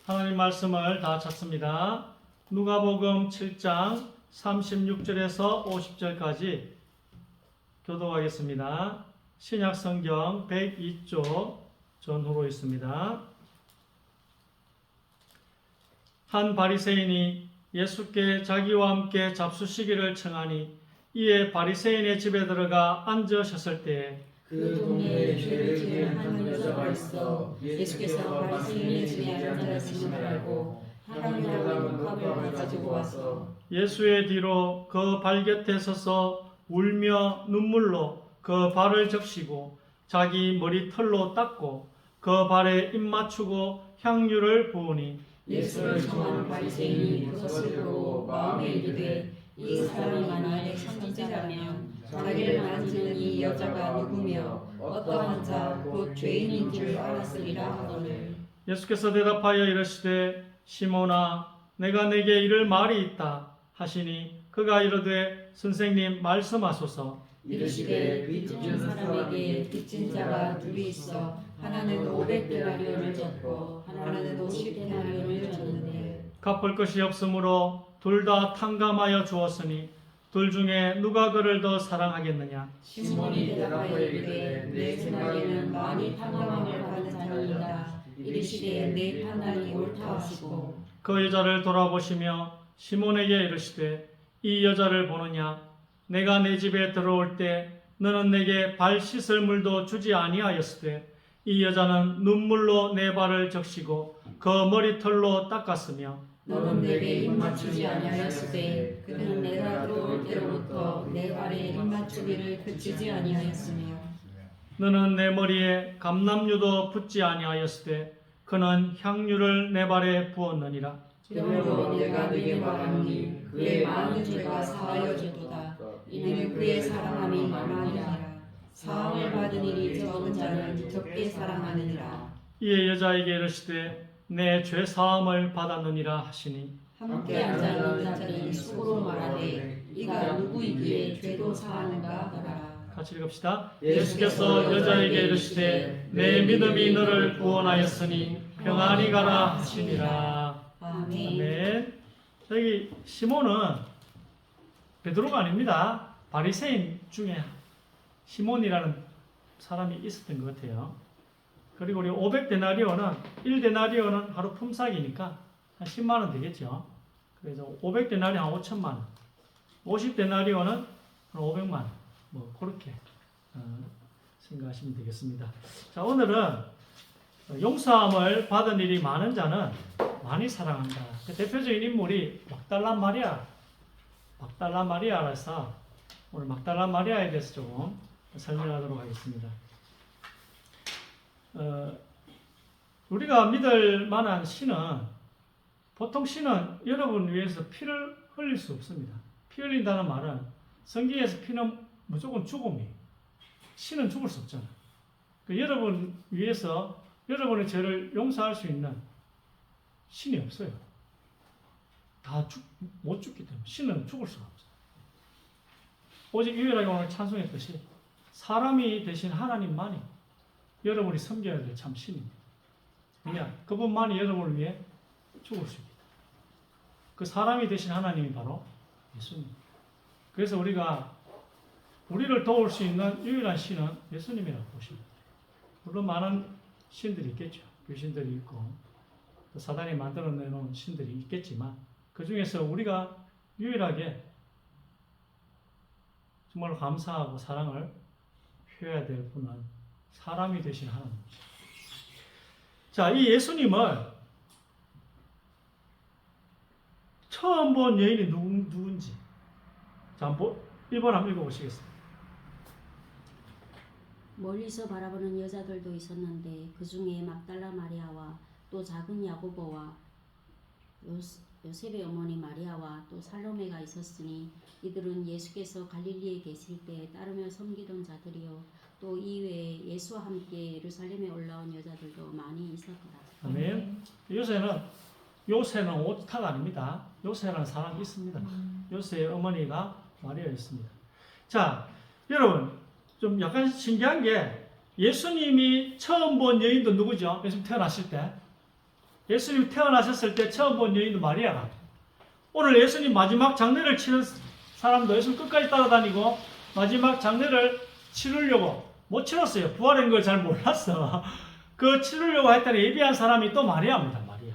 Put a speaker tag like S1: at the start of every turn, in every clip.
S1: 하나님 말씀을 다 찾습니다. 누가복음 7장 36절에서 50절까지 교독하겠습니다. 신약성경 102쪽 전후로 있습니다. 한 바리새인이 예수께 자기와 함께 잡수시기를 청하니 이에 바리새인의 집에 들어가 앉으셨을 때에
S2: 그 동네에 죄를 지은 한 여자가 있어 예수께서 바리새인의 집에 앉아 계심을 알고 하나님이라는 컵을 가지고 와서
S1: 예수의 뒤로 그 발 곁에 서서 울며 눈물로 그 발을 적시고 자기 머리털로 닦고 그 발에 입 맞추고 향유를 부으니
S2: 예수를 청하는 바리새인이 그것을 보고 마음에 이르되 이 사람이 만일 선지자라면 자기를 만지는 이 여자가 누구며 어떠한 자 곧 죄인인 줄 알았으리라 하거늘.
S1: 예수께서 대답하여 이르시되 시몬아 내가 내게 이를 말이 있다 하시니 그가 이르되 선생님 말씀하소서.
S2: 이르시되 빚진 사람에게 빚진 자가 둘이 있어 하나는 500데나리온을 졌고 하나는 50데나리온을 졌는데
S1: 갚을 것이 없으므로 둘 다 탕감하여 주었으니 둘 중에 누가 그를 더 사랑하겠느냐?
S2: 시몬이 대답하여 이르되 내 생각에는 많이 탕감함을 받은 자니이다. 이르시되 내 판단이 옳다 하시고
S1: 그 여자를 돌아보시며 시몬에게 이르시되 이 여자를 보느냐? 내가 내 집에 들어올 때 너는 내게 발 씻을 물도 주지 아니하였으되 이 여자는 눈물로 내 발을 적시고 그 머리털로 닦았으며
S2: 너는 내게 입 맞추지 아니하였으되 그는 내가 들어올 때로부터 내 발에 입 맞추기를 그치지 아니하였으며
S1: 너는 내 머리에 감람유도 붓지 아니하였으되 그는 향유를 내 발에 부었느니라.
S2: 그러므로 내가 네게 말하노니 그의 많은 죄가 사하여졌도다. 이는 그의 사랑함이 많으니라. 사함을 받은 일이 적은 자는 적게 사랑하느니라.
S1: 이에 여자에게 이르시되 내 죄 사함을 받았느니라 하시니
S2: 함께 앉아 있는 자들이 속으로 말하되 이가 누구이기에 죄도 사하는가 하더라.
S1: 같이 읽읍시다. 예수께서 여자에게 이르시되 내 믿음이 너를 구원하였으니 평안히 가라 하시니라.
S2: 아멘.
S1: 아멘. 여기 시몬은 베드로가 아닙니다. 바리새인 중에 시몬이라는 사람이 있었던 것 같아요. 그리고 우리 500데나리온은 1데나리온은 하루 품삯이니까 한 10만 원 되겠죠. 그래서 500데나리온 한 5천만 원, 50데나리온은 한 500만 원, 뭐 그렇게 생각하시면 되겠습니다. 자, 오늘은 용서함을 받은 일이 많은 자는 많이 사랑한다. 그 대표적인 인물이 막달라 마리아라서 오늘 막달라 마리아에 대해서 조금 설명하도록 하겠습니다. 우리가 믿을 만한 신은, 보통 신은 여러분 위해서 피를 흘릴 수 없습니다. 피 흘린다는 말은 성경에서 피는 무조건 죽음이에요. 신은 죽을 수 없잖아요. 여러분 위해서 여러분의 죄를 용서할 수 있는 신이 없어요. 다 못 죽기 때문에 신은 죽을 수가 없어요. 오직 유일하게 오늘 찬송했듯이 사람이 되신 하나님만이 여러분이 섬겨야 될 참 신입니다. 왜냐? 그분만이 여러분을 위해 죽을 수 있습니다. 그 사람이 되신 하나님이 바로 예수님입니다. 그래서 우리를 도울 수 있는 유일한 신은 예수님이라고 보십니다. 물론 많은 신들이 있겠죠. 귀신들이 있고 또 사단이 만들어 내놓은 신들이 있겠지만 그 중에서 우리가 유일하게 정말 감사하고 사랑을 표해야 될 분은 사람이 되신 하나님이죠. 자, 이 예수님을 처음 본 여인이 누군지 자, 1번 한번 읽어보시겠습니다.
S3: 멀리서 바라보는 여자들도 있었는데 그 중에 막달라 마리아와 또 작은 야고보와 요셉의 어머니 마리아와 또 살로메가 있었으니 이들은 예수께서 갈릴리에 계실 때 따르며 섬기던 자들이요 또 이외에 예수와 함께 예루살렘에 올라온 여자들도 많이 있었더라.
S1: 아멘. 요새는 오타가 아닙니다. 요새라는 사람이 있습니다. 요새의 어머니가 마리아였습니다. 자, 여러분 좀 약간 신기한 게 예수님이 처음 본 여인도 누구죠? 예수님 태어났을 때 예수님 태어나셨을 때 처음 본 여인도 마리아가, 오늘 예수님 마지막 장례를 치는 사람도 예수님 끝까지 따라다니고 마지막 장례를 치르려고 못 치렀어요. 부활한 걸 잘 몰랐어. 그 치르려고 했더니 예비한 사람이 또 마리아입니다. 마리아.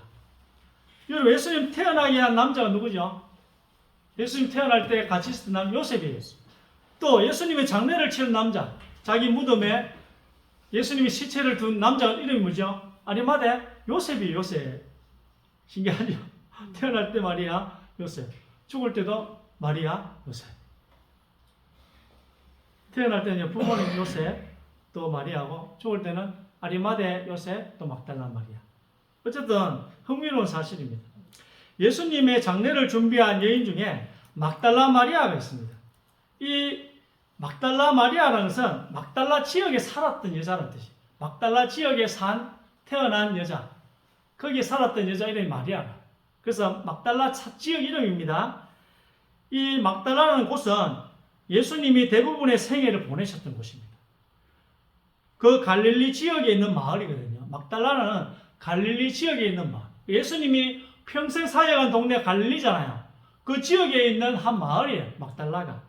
S1: 여러분, 예수님 태어나게 한 남자가 누구죠? 예수님 태어날 때 같이 있었던 남 요셉이에요. 또 예수님의 장례를 치른 남자, 자기 무덤에 예수님이 시체를 둔 남자 이름이 뭐죠? 아리마대 요셉이 요셉. 신기하죠? 태어날 때 마리아 요셉, 죽을 때도 마리아 요셉. 태어날 때는 부모님 요셉 또 마리아고, 죽을 때는 아리마대 요셉 또 막달라 마리아. 어쨌든 흥미로운 사실입니다. 예수님의 장례를 준비한 여인 중에 막달라 마리아가 있습니다. 이 막달라 마리아라는 것은 막달라 지역에 살았던 여자라는 뜻이에요. 막달라 지역에 태어난 여자, 거기에 살았던 여자 이름이 마리아라. 그래서 막달라 지역 이름입니다. 이 막달라라는 곳은 예수님이 대부분의 생애를 보내셨던 곳입니다. 그 갈릴리 지역에 있는 마을이거든요. 막달라는 갈릴리 지역에 있는 마을. 예수님이 평생 사역한 동네가 갈릴리잖아요. 그 지역에 있는 한 마을이에요. 막달라가.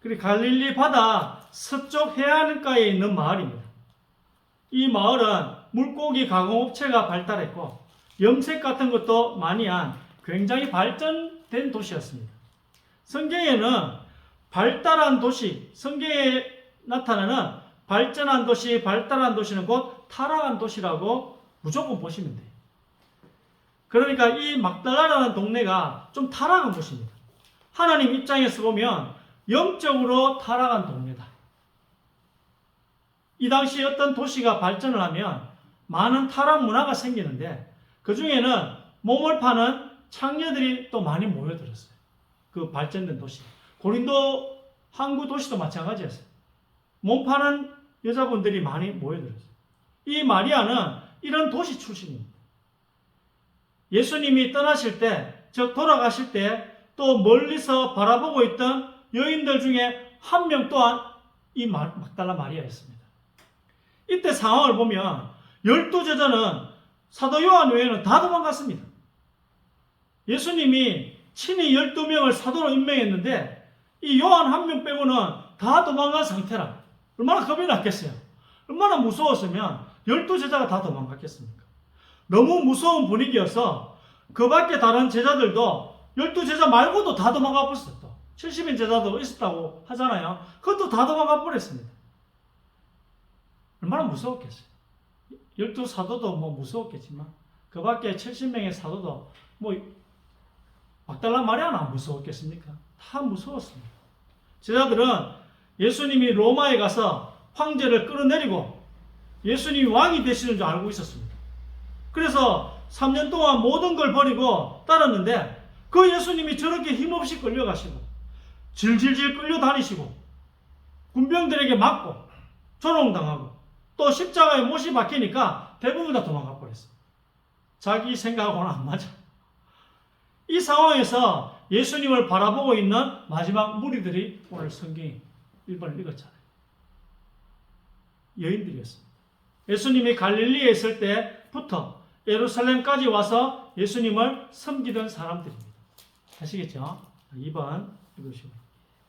S1: 그리고 갈릴리 바다 서쪽 해안가에 있는 마을입니다. 이 마을은 물고기 가공업체가 발달했고 염색 같은 것도 많이 한 굉장히 발전된 도시였습니다. 성경에는 발달한 도시, 성경에 나타나는 발전한 도시, 발달한 도시는 곧 타락한 도시라고 무조건 보시면 돼요. 그러니까 이 막달라라는 동네가 좀 타락한 곳입니다. 하나님 입장에서 보면 영적으로 타락한 동네다. 이 당시 어떤 도시가 발전을 하면 많은 타락 문화가 생기는데 그 중에는 몸을 파는 창녀들이 또 많이 모여들었어요. 그 발전된 도시. 고린도 항구 도시도 마찬가지였어요. 몸 파는 여자분들이 많이 모여들었어요. 이 마리아는 이런 도시 출신입니다. 예수님이 떠나실 때, 즉 돌아가실 때 또 멀리서 바라보고 있던 여인들 중에 한 명 또한 이 막달라 마리아였습니다. 이때 상황을 보면 12제자는 사도 요한 외에는 다 도망갔습니다. 예수님이 친히 12명을 사도로 임명했는데 이 요한 한 명 빼고는 다 도망간 상태라. 얼마나 겁이 났겠어요. 얼마나 무서웠으면 12제자가 다 도망갔겠습니까? 너무 무서운 분위기여서 그 밖에 다른 제자들도 12제자 말고도 다 도망가 버렸어요. 70인 제자도 있었다고 하잖아요. 그것도 다 도망가 버렸습니다. 얼마나 무서웠겠어요. 12사도도 뭐 무서웠겠지만 그 밖에 70명의 사도도 뭐 막달라 마리아는 안 무서웠겠습니까? 다 무서웠습니다. 제자들은 예수님이 로마에 가서 황제를 끌어내리고 예수님이 왕이 되시는 줄 알고 있었습니다. 그래서 3년 동안 모든 걸 버리고 따랐는데 그 예수님이 저렇게 힘없이 끌려가시고 질질질 끌려다니시고 군병들에게 맞고 조롱당하고 또 십자가에 못이 박히니까 대부분 다 도망가 버렸어요. 자기 생각하고는 안 맞아. 이 상황에서 예수님을 바라보고 있는 마지막 무리들이 오늘 성경 1번을 읽었잖아요. 여인들이었습니다. 예수님이 갈릴리에 있을 때부터 예루살렘까지 와서 예수님을 섬기던 사람들입니다. 아시겠죠? 2번 읽으시고.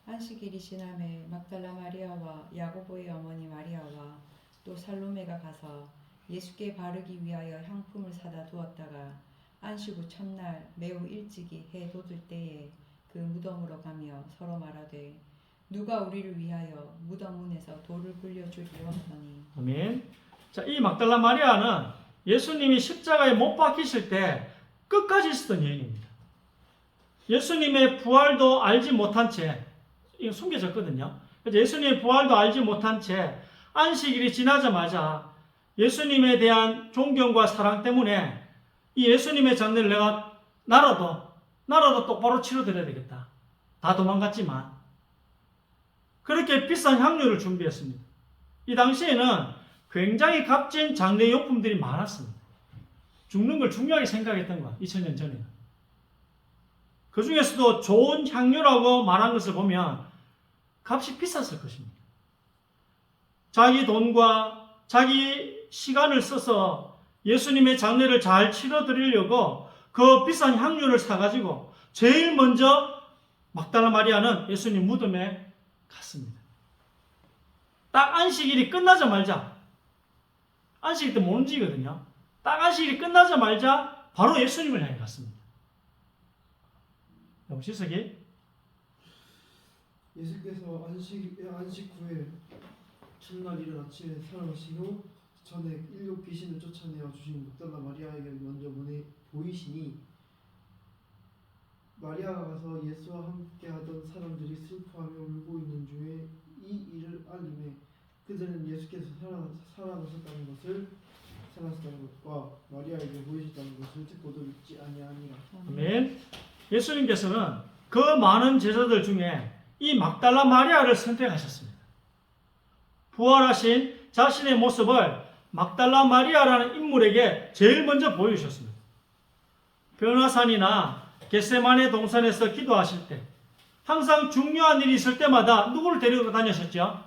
S2: 안식일이 지남에 막달라 마리아와 야고보의 어머니 마리아와 또 살로메가 가서 예수께 바르기 위하여 향품을 사다 두었다가 안식 후 첫날 매우 일찍이 해 돋을 때에 그 무덤으로 가며 서로 말하되 누가 우리를 위하여 무덤 문에서 돌을 굴려주리요 하더니.
S1: 아멘. 자, 이 막달라 마리아는 예수님이 십자가에 못 박히실 때 끝까지 있었던 여인입니다. 예수님의 부활도 알지 못한 채, 이거 숨겨졌거든요. 그래서 예수님의 부활도 알지 못한 채 안식일이 지나자마자 예수님에 대한 존경과 사랑 때문에 이 예수님의 장례를 내가 나라도 똑바로 치러드려야 되겠다. 다 도망갔지만 그렇게 비싼 향료를 준비했습니다. 이 당시에는 굉장히 값진 장례용품들이 많았습니다. 죽는 걸 중요하게 생각했던 거야. 2000년 전에는. 그 중에서도 좋은 향료라고 말한 것을 보면 값이 비쌌을 것입니다. 자기 돈과 자기 시간을 써서 예수님의 장례를 잘 치러드리려고 그 비싼 향유를 사가지고 제일 먼저 막달라 마리아는 예수님 무덤에 갔습니다. 딱 안식일이 끝나자마자, 안식일 때 못 움직이거든요. 딱 안식일이 끝나자마자 바로 예수님을 향해 갔습니다. 영시석이
S4: 예수께서 안식 후에 첫날 이른 아침에 살아나신 후 전에 7 귀신을 쫓아내어 주신 막달라 마리아에게 먼저 보이시니 마리아가 가서 예수와 함께하던 사람들이 슬퍼하며 울고 있는 중에 이 일을 알림해 그들은 예수께서 살아나셨다는 것과 마리아에게 보이셨다는 것을 듣고도 믿지 아니하니라.
S1: 아멘. 예수님께서는 그 많은 제자들 중에 이 막달라 마리아를 선택하셨습니다. 부활하신 자신의 모습을 막달라 마리아라는 인물에게 제일 먼저 보여주셨습니다. 변화산이나 겟세마네 동산에서 기도하실 때 항상 중요한 일이 있을 때마다 누구를 데리고 다니셨죠?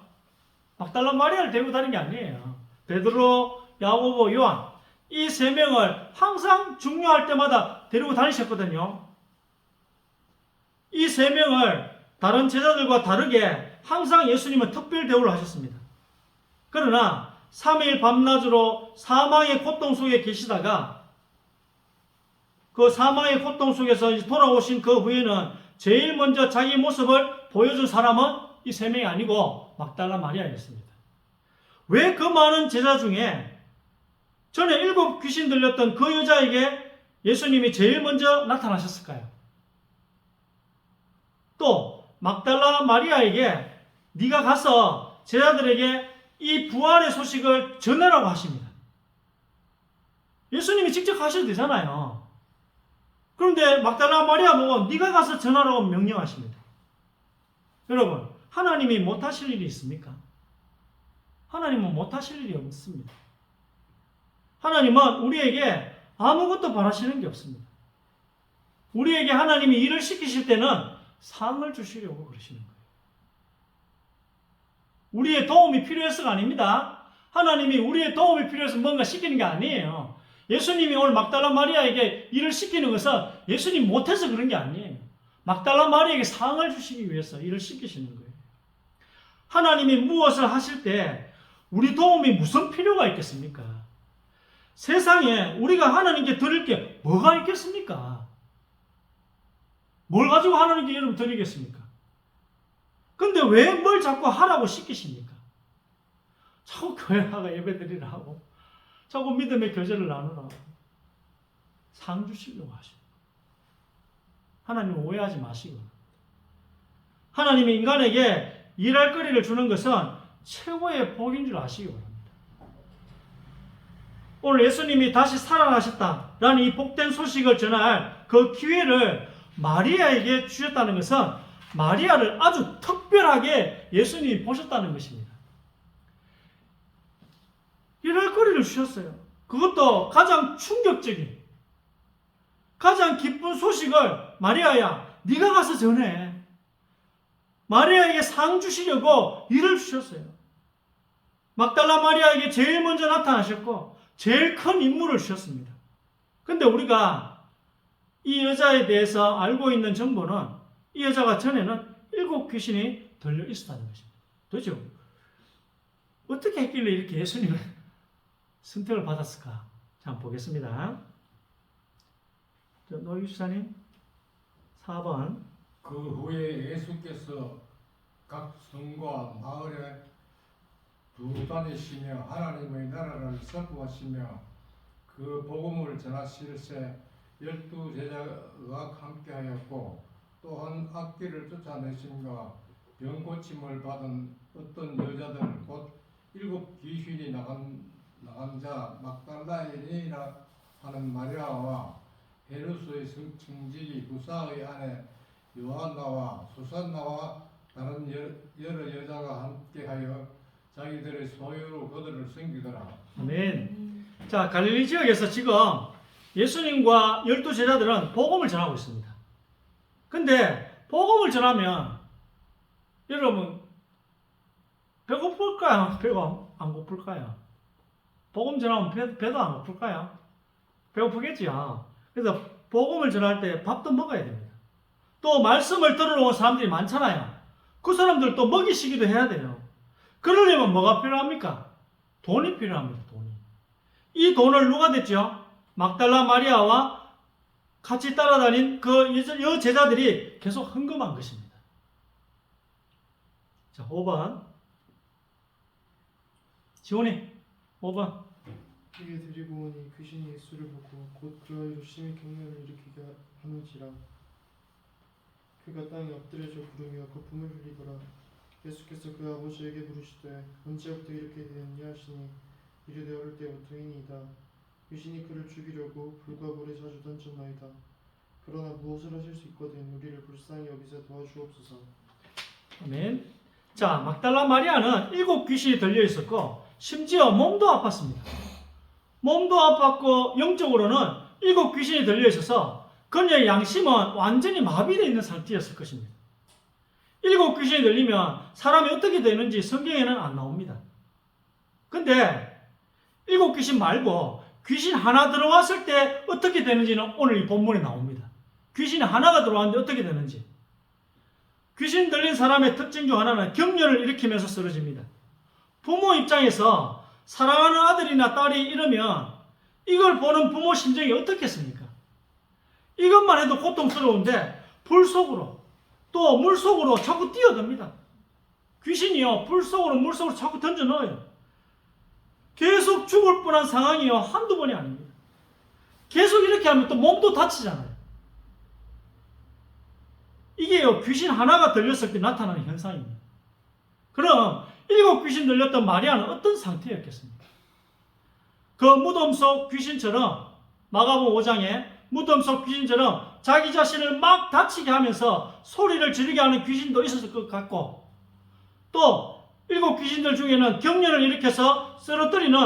S1: 막달라 마리아를 데리고 다닌 게 아니에요. 베드로, 야고보, 요한 이 세 명을 항상 중요할 때마다 데리고 다니셨거든요. 이 세 명을 다른 제자들과 다르게 항상 예수님은 특별 대우를 하셨습니다. 그러나 3일 밤낮으로 사망의 고통 속에 계시다가 그 사망의 고통 속에서 돌아오신 그 후에는 제일 먼저 자기 모습을 보여준 사람은 이 세 명이 아니고 막달라 마리아였습니다. 왜 그 많은 제자 중에 전에 7 귀신 들렸던 그 여자에게 예수님이 제일 먼저 나타나셨을까요? 또 막달라 마리아에게 네가 가서 제자들에게 이 부활의 소식을 전하라고 하십니다. 예수님이 직접 하셔도 되잖아요. 그런데 막달라 마리아 보고 네가 가서 전하라고 명령하십니다. 여러분, 하나님이 못하실 일이 있습니까? 하나님은 못하실 일이 없습니다. 하나님은 우리에게 아무것도 바라시는 게 없습니다. 우리에게 하나님이 일을 시키실 때는 상을 주시려고 그러시는 거예요. 우리의 도움이 필요해서가 아닙니다. 하나님이 우리의 도움이 필요해서 뭔가 시키는 게 아니에요. 예수님이 오늘 막달라 마리아에게 일을 시키는 것은 예수님 못해서 그런 게 아니에요. 막달라 마리아에게 상을 주시기 위해서 일을 시키시는 거예요. 하나님이 무엇을 하실 때 우리 도움이 무슨 필요가 있겠습니까? 세상에 우리가 하나님께 드릴 게 뭐가 있겠습니까? 뭘 가지고 하나님께 여러분 드리겠습니까? 근데 왜 뭘 자꾸 하라고 시키십니까? 자꾸 교회 나가 예배 드리라 하고 자꾸 믿음의 교제를 나누라고 상 주시려고 하시고 하나님 오해하지 마시고 하나님이 인간에게 일할 거리를 주는 것은 최고의 복인 줄 아시기 바랍니다. 오늘 예수님이 다시 살아나셨다라는 이 복된 소식을 전할 그 기회를 마리아에게 주셨다는 것은 마리아를 아주 특별하게 예수님이 보셨다는 것입니다. 일할 거리를 주셨어요. 그것도 가장 충격적인, 가장 기쁜 소식을 마리아야, 네가 가서 전해. 마리아에게 상 주시려고 일을 주셨어요. 막달라 마리아에게 제일 먼저 나타나셨고 제일 큰 임무를 주셨습니다. 근데 우리가 이 여자에 대해서 알고 있는 정보는 이 여자가 전에는 7 귀신이 들려 있었다는 것입니다. 도대체 어떻게 했길래 이렇게 예수님을 선택을 받았을까? 자, 한번 보겠습니다. 노희 주사님 4번.
S5: 그 후에 예수께서 각 성과 마을에 두루 다니시며 하나님의 나라를 선포하시며 그 복음을 전하실세 12 제자가 함께하였고 또한 악귀를 쫓아내심과 병 고침을 받은 어떤 여자들 곧 7 귀신이 나간 자 막달라인이라 하는 마리아와 헤로스의 청지기 구사의 아내 요한나와 수산나와 다른 여러 여자가 함께하여 자기들의 소유로 그들을 섬기더라.
S1: 아멘. 자, 갈릴리 지역에서 지금 예수님과 12 제자들은 복음을 전하고 있습니다. 근데 복음을 전하면 여러분 배고플까요? 배가 안 고플까요? 복음 전하면 배도 안 고플까요? 배고프겠지요. 그래서 복음을 전할 때 밥도 먹어야 됩니다. 또 말씀을 들으러 온 사람들이 많잖아요. 그 사람들 또 먹이시기도 해야 돼요. 그러려면 뭐가 필요합니까? 돈이 필요합니다. 돈이. 이 돈을 누가 댔죠? 막달라 마리아와 같이 따라다닌 그 여제자들이 계속 헌금한 것입니다. 자, 5번. 지훈이 5번.
S4: 이에 드리고 오니 귀신이 예수를 보고 곧 그 아이로 심히 경련을 일으키게 하는지라. 그가 땅에 엎드려져 부르며 거품을 흘리더라. 예수께서 그 아버지에게 물으시되 언제부터 이렇게 되었냐 하시니 이르되 어릴 때부터이니이다. 귀신이 그를 죽이려고 불과 물에 자주 던졌나이다. 그러나 무엇을 하실 수 있거든 우리를 불쌍히 여기서 도와주옵소서.
S1: 아멘. 자, 막달라 마리아는 7 귀신이 들려 있었고 심지어 몸도 아팠습니다. 몸도 아팠고 영적으로는 7 귀신이 들려 있어서 그녀의 양심은 완전히 마비되어 있는 상태였을 것입니다. 7 귀신이 들리면 사람이 어떻게 되는지 성경에는 안 나옵니다. 근데 7 귀신 말고 귀신 하나 들어왔을 때 어떻게 되는지는 오늘 이 본문에 나옵니다. 귀신 하나가 들어왔는데 어떻게 되는지. 귀신 들린 사람의 특징 중 하나는 경련을 일으키면서 쓰러집니다. 부모 입장에서 사랑하는 아들이나 딸이 이러면 이걸 보는 부모 심정이 어떻겠습니까? 이것만 해도 고통스러운데 불 속으로 또 물 속으로 자꾸 뛰어듭니다. 귀신이요, 불 속으로 물 속으로 자꾸 던져 넣어요. 계속 죽을 뻔한 상황이요, 한두 번이 아닙니다. 계속 이렇게 하면 또 몸도 다치잖아요. 이게요, 귀신 하나가 들렸을 때 나타나는 현상입니다. 그럼 7 귀신 들렸던 마리아는 어떤 상태였겠습니까? 그 무덤 속 귀신처럼, 마가복음 5장에 무덤 속 귀신처럼 자기 자신을 막 다치게 하면서 소리를 지르게 하는 귀신도 있었을 것 같고, 또 7 귀신들 중에는 경련을 일으켜서 쓰러뜨리는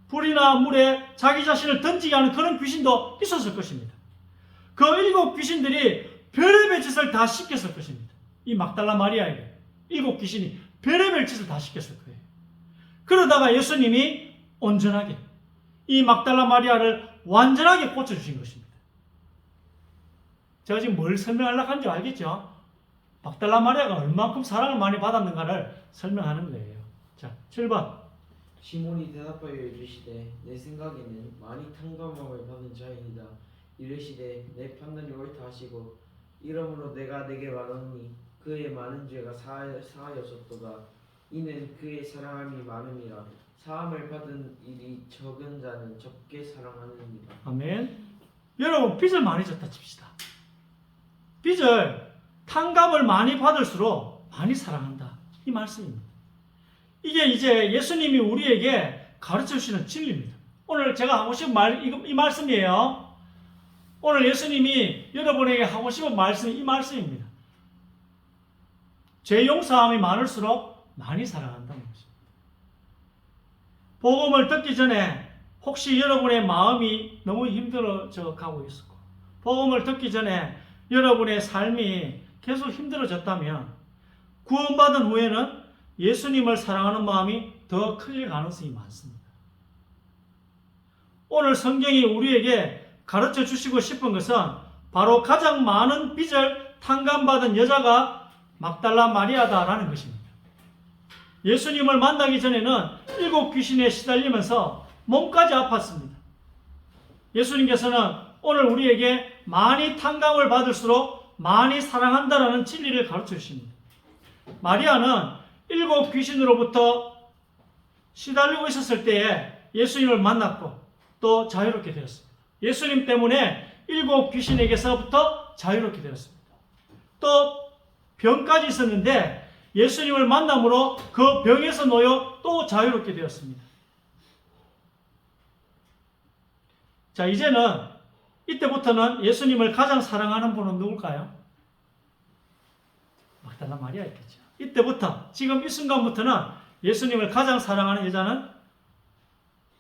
S1: 불이나 물에 자기 자신을 던지게 하는 그런 귀신도 있었을 것입니다. 그 7 귀신들이 별의별 짓을 다 시켰을 것입니다. 이 막달라 마리아에게 7 귀신이 별의별 짓을 다 시켰을 거예요. 그러다가 예수님이 온전하게 이 막달라 마리아를 완전하게 고쳐주신 것입니다. 제가 지금 뭘 설명하려고 하는지 알겠죠? 막달라 마리아가 얼만큼 사랑을 많이 받았는가를 설명하는 거예요. 자, 7번.
S6: 시몬이 대답하여 이르시되 내 생각에는 많이 탕감함을 받은 자이니이다. 이르시되 내 판단이 옳다 하시고 이러므로 내가 내게 말하노니 그의 많은 죄가 사하여졌도다. 이는 그의 사랑함이 많음이라. 사함을 받은 일이 적은 자는 적게 사랑하느니라.
S1: 아멘. 여러분, 빚을 많이 졌다 칩시다. 빚을 탕감을 많이 받을수록 많이 사랑한다. 이 말씀입니다. 이게 이제 예수님이 우리에게 가르쳐 주시는 진리입니다. 오늘 제가 하고 싶은 이 말씀이에요. 오늘 예수님이 여러분에게 하고 싶은 말씀이 이 말씀입니다. 죄 용서함이 많을수록 많이 사랑한다는 것입니다. 복음을 듣기 전에 혹시 여러분의 마음이 너무 힘들어져 가고 있었고, 복음을 듣기 전에 여러분의 삶이 계속 힘들어졌다면 구원받은 후에는 예수님을 사랑하는 마음이 더 클 가능성이 많습니다. 오늘 성경이 우리에게 가르쳐 주시고 싶은 것은 바로 가장 많은 빚을 탕감받은 여자가 막달라 마리아다라는 것입니다. 예수님을 만나기 전에는 7 귀신에 시달리면서 몸까지 아팠습니다. 예수님께서는 오늘 우리에게 많이 탕감을 받을수록 많이 사랑한다라는 진리를 가르쳐 주십니다. 마리아는 7 귀신으로부터 시달리고 있었을 때에 예수님을 만났고 또 자유롭게 되었습니다. 예수님 때문에 7 귀신에게서부터 자유롭게 되었습니다. 또 병까지 있었는데 예수님을 만남으로 그 병에서 놓여 또 자유롭게 되었습니다. 자, 이제는 이때부터는 예수님을 가장 사랑하는 분은 누굴까요? 막달라 마리아였겠죠. 이때부터 지금 이 순간부터는 예수님을 가장 사랑하는 여자는,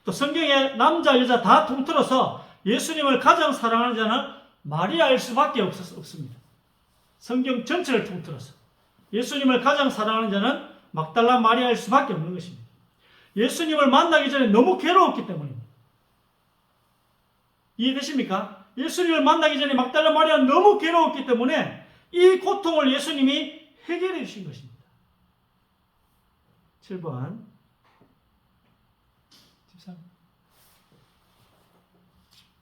S1: 또 성경에 남자 여자 다 통틀어서 예수님을 가장 사랑하는 자는 마리아일 수밖에 없습니다. 성경 전체를 통틀어서 예수님을 가장 사랑하는 자는 막달라 마리아일 수밖에 없는 것입니다. 예수님을 만나기 전에 너무 괴로웠기 때문입니다. 이해되십니까? 예수님을 만나기 전에 막달라 마리아는 너무 괴로웠기 때문에 이 고통을 예수님이 해결해 주신 것입니다. 7번 13.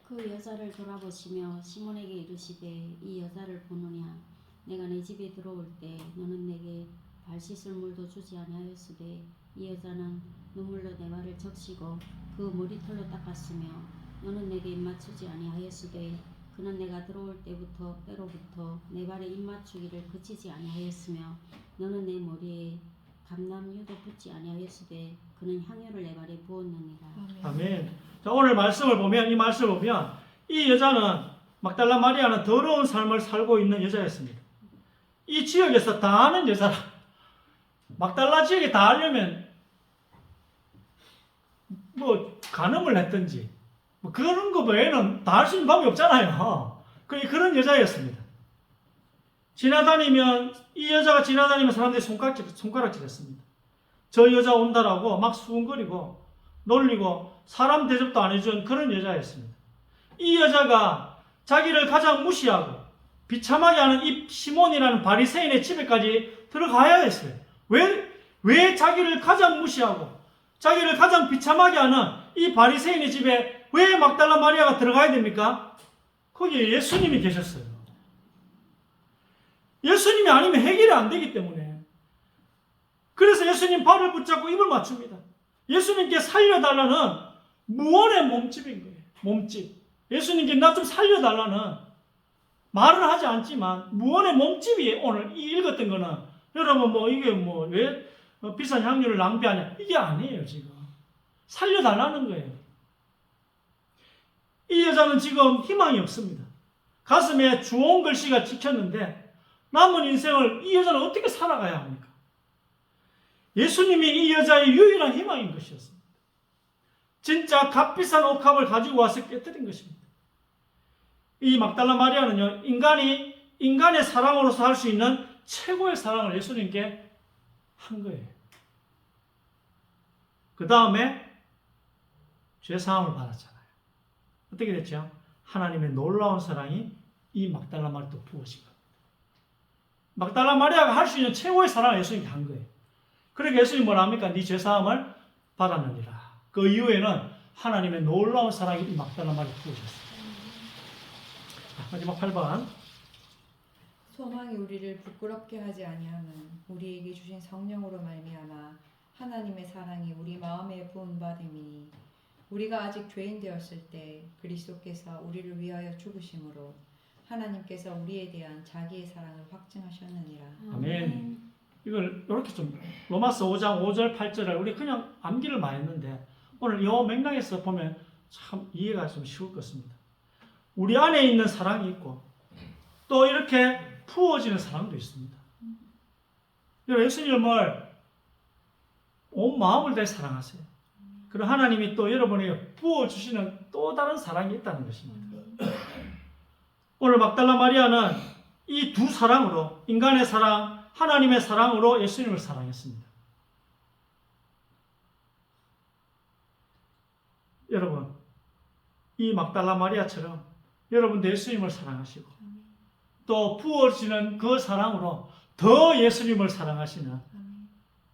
S3: 그 여자를 돌아보시며 시몬에게 이르시되 이 여자를 보느냐 내가 내 집에 들어올 때 너는 내게 발 씻을 물도 주지 아니하였으되 이 여자는 눈물로 내 발을 적시고 그 머리털로 닦았으며 너는 내게 입맞추지 아니하였으되 그는 내가 들어올 때로부터 내 발에 입맞추기를 그치지 아니하였으며 너는 내 머리에 감람유도 붓지 아니하였으되 그는 향유를 내 발에 부었느니라.
S1: 아멘. 자, 오늘 말씀을 보면 이 여자는 막달라 마리아는 더러운 삶을 살고 있는 여자였습니다. 이 지역에서 다 아는 여자라. 막달라 지역에 다 알려면 뭐 간음을 했든지 뭐 그런 거 외에는 다 할 수 있는 방법이 없잖아요. 그런 여자였습니다. 이 여자가 지나다니면 사람들이 손가락질했습니다. 저 여자 온다라고 막 수군거리고 놀리고 사람 대접도 안 해준 그런 여자였습니다. 이 여자가 자기를 가장 무시하고 비참하게 하는 이 시몬이라는 바리새인의 집에까지 들어가야 했어요. 왜 자기를 가장 무시하고 자기를 가장 비참하게 하는 이 바리새인의 집에 왜 막달라 마리아가 들어가야 됩니까? 거기에 예수님이 계셨어요. 예수님이 아니면 해결이 안 되기 때문에. 그래서 예수님 발을 붙잡고 입을 맞춥니다. 예수님께 살려달라는 무언의 몸집인 거예요. 몸집. 예수님께 나 좀 살려달라는 말은 하지 않지만 무언의 몸집이 오늘 읽었던 거는 여러분 이게 왜 비싼 향유를 낭비하냐 이게 아니에요. 지금 살려달라는 거예요. 이 여자는 지금 희망이 없습니다. 가슴에 주홍 글씨가 찍혔는데 남은 인생을 이 여자는 어떻게 살아가야 합니까? 예수님이 이 여자의 유일한 희망인 것이었습니다. 진짜 값비싼 옥합을 가지고 와서 깨뜨린 것입니다. 이 막달라 마리아는요, 인간의 사랑으로서 할 수 있는 최고의 사랑을 예수님께 한 거예요. 그 다음에 죄사함을 받았잖아요. 어떻게 됐죠? 하나님의 놀라운 사랑이 이 막달라 마리아에 또 부어진 겁니다. 막달라 마리아가 할 수 있는 최고의 사랑을 예수님께 한 거예요. 그러니까 예수님이 뭐라 합니까? 네 죄사함을 받았느니라. 그 이후에는 하나님의 놀라운 사랑이 이 막달라 마리아에 부어졌어요. 마지막 8번.
S2: 소망이 우리를 부끄럽게 하지 아니하는 우리에게 주신 성령으로 말미암아 하나님의 사랑이 우리 마음에 부은 바 됨이니 우리가 아직 죄인 되었을 때 그리스도께서 우리를 위하여 죽으심으로 하나님께서 우리에 대한 자기의 사랑을 확증하셨느니라.
S1: 아멘. 이걸 이렇게 좀 로마서 5장 5절 8절을 우리 그냥 암기를 많이 했는데 오늘 이 맥락에서 보면 참 이해가 좀 쉬울 것 같습니다. 우리 안에 있는 사랑이 있고 또 이렇게 부어지는 사랑도 있습니다. 여러분 예수님을 온 마음을 다해 사랑하세요. 그리고 하나님이 또 여러분에게 부어주시는 또 다른 사랑이 있다는 것입니다. 오늘 막달라 마리아는 이 두 사랑으로 인간의 사랑, 하나님의 사랑으로 예수님을 사랑했습니다. 여러분 이 막달라 마리아처럼 여러분도 예수님을 사랑하시고 또 부어지는 그 사랑으로 더 예수님을 사랑하시는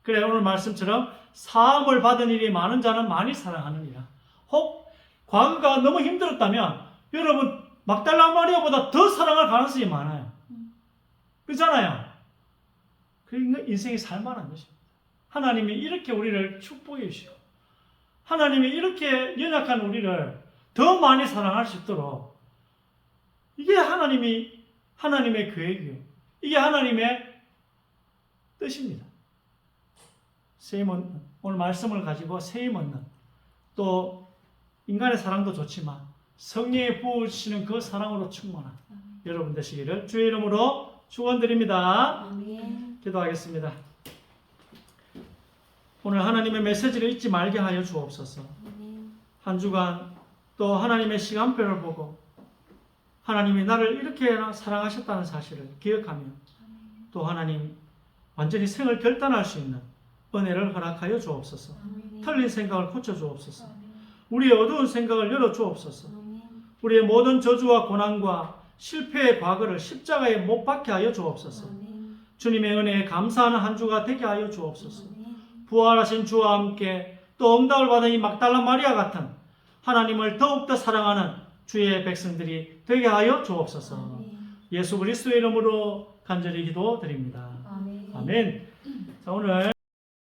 S1: 그래 오늘 말씀처럼 사함을 받은 일이 많은 자는 많이 사랑하느니라. 혹 과거가 너무 힘들었다면 여러분 막달라 마리아보다 더 사랑할 가능성이 많아요. 그렇잖아요. 그러니까 인생이 살만한 것입니다. 하나님이 이렇게 우리를 축복해 주시고 하나님이 이렇게 연약한 우리를 더 많이 사랑할 수 있도록 이게 하나님의 계획이에요. 이게 하나님의 뜻입니다. 오늘 말씀을 가지고 세임 얻는 또 인간의 사랑도 좋지만 성령의 부어주시는 그 사랑으로 충만한 여러분 되시기를 주의 이름으로 축원드립니다.
S3: 아멘.
S1: 기도하겠습니다. 오늘 하나님의 메시지를 잊지 말게 하여 주옵소서.
S3: 아멘.
S1: 한 주간 또 하나님의 시간표를 보고 하나님이 나를 이렇게 사랑하셨다는 사실을 기억하며 또 하나님 완전히 생을 결단할 수 있는 은혜를 허락하여 주옵소서.
S3: 아멘.
S1: 틀린 생각을 고쳐 주옵소서. 우리의 어두운 생각을 열어 주옵소서.
S3: 아멘.
S1: 우리의 모든 저주와 고난과 실패의 과거를 십자가에 못 박게 하여 주옵소서.
S3: 아멘.
S1: 주님의 은혜에 감사하는 한 주가 되게 하여 주옵소서.
S3: 아멘.
S1: 부활하신 주와 함께 또 응답을 받은 이 막달라 마리아 같은 하나님을 더욱더 사랑하는 주의 백성들이 되게 하여 주옵소서.
S3: 아멘.
S1: 예수 그리스도의 이름으로 간절히 기도드립니다.
S3: 아멘.
S1: 아멘. 자, 오늘